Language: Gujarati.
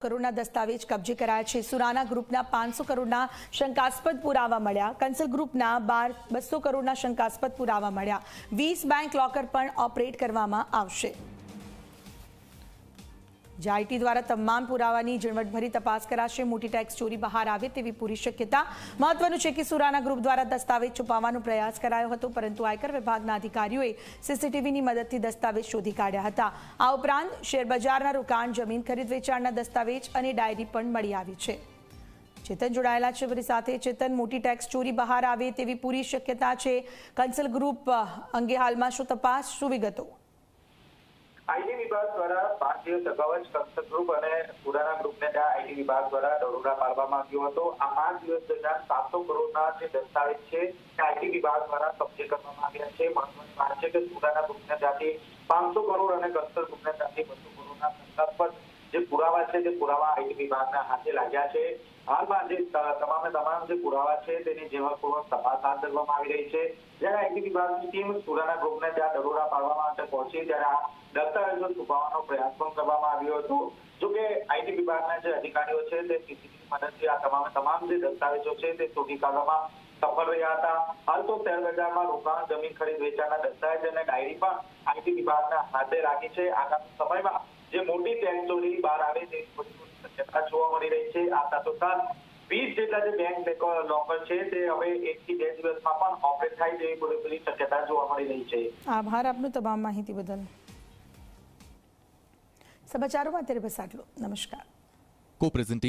કરોડના દસ્તાવેજ કબજે કરાયા છે। સુરાના ગ્રુપના 500 કરોડના શંકાસ્પદ પુરાવા મળ્યા। કંસલ ગ્રુપના 200 કરોડના શંકાસ્પદ પુરાવા મળ્યા। 20 બેંક લોકર પણ ઓપરેટ કરવામાં આવશે। આઈટી દ્વારા તમામ પુરાવાની ઝીણવટભરી તપાસ કરાશે। મોટી ટેક્સ ચોરી બહાર આવે તેવી પૂરી શક્યતા। મહત્વનું છે કે સુરાના ગ્રુપ દ્વારા દસ્તાવેજ છુપાવવાનો પ્રયાસ કરાયો હતો, પરંતુ આયકર વિભાગના અધિકારીઓએ સીસીટીવીની મદદથી દસ્તાવેજ શોધી કાઢ્યા હતા। આ ઉપરાંત શેરબજારના રોકાણ, જમીન ખરીદ વેચાણના દસ્તાવેજ અને ડાયરી પણ મળી આવી છે। ચેતન જોડાયેલા છે મારી સાથે। ચેતન, મોટી ટેક્સ ચોરી બહાર આવે તેવી પૂરી શક્યતા છે। કંસલ ગ્રુપ અંગે હાલમાં શું તપાસ, શું વિગતો? આઈટી વિભાગ દ્વારા 5 દિવસ અગાઉ જ કંસલ ગ્રુપ અને સુરાના ગ્રુપને ત્યાં આઈટી વિભાગ દ્વારા દરોડા પાડવામાં આવ્યો હતો। આ 5 દિવસ દરમિયાન 700 કરોડના જે દસ્તાવેજ છે તે આઈટી વિભાગ દ્વારા કબજે કરવામાં આવ્યા છે। મહત્વની વાત છે કે સુરાના ગ્રુપને ત્યાંથી 500 કરોડ અને કંસલ ગ્રુપને ત્યાંથી 200 કરોડના શંકાસ્પદ જે પુરાવા છે તે પુરાવા આઈટી વિભાગના હાથે લાગ્યા છે। હાલમાં જે તમામ જે પુરાવા છે તેની ઝીણવટપૂર્વક તપાસ હાથ ધરવામાં આવી રહી છે। જ્યારે આઈટી વિભાગની ટીમ સુરાના ગ્રુપને ત્યાં દરોડા પાડવા માટે પહોંચી ત્યારે આ દસ્તાવેજો છુપાવવાનો પ્રયાસ પણ કરવામાં આવ્યો હતો। જોકે આઈટી વિભાગના જે અધિકારીઓ છે તે સીસીટીવી મદદથી આ તમામ જે દસ્તાવેજો છે તે શોધી કાઢવામાં સફળ રહ્યા હતા। હાલ તો શેર બજારમાં રોકાણ, જમીન ખરીદ વેચાણના દસ્તાવેજ અને ડાયરી પણ આઈટી વિભાગના હાથે રાખી છે। આગામી સમયમાં જે મોટી ટેક્સ ચોરી બહાર આવે તેવી શક્યતા જોવા મળી રહી છે। આ સાથોસાથ 20 જેટલા જે બેંક લોકર છે તે હવે 1 થી 2 દિવસમાં પણ ઓપરેટ થાય તેવી પૂરેપૂરી શક્યતા જોવા મળી રહી છે। આભાર આપનો તમામ માહિતી બદલ। સમાચારોમાં અત્યારે બસ આટલું। નમસ્કાર। Co-presenting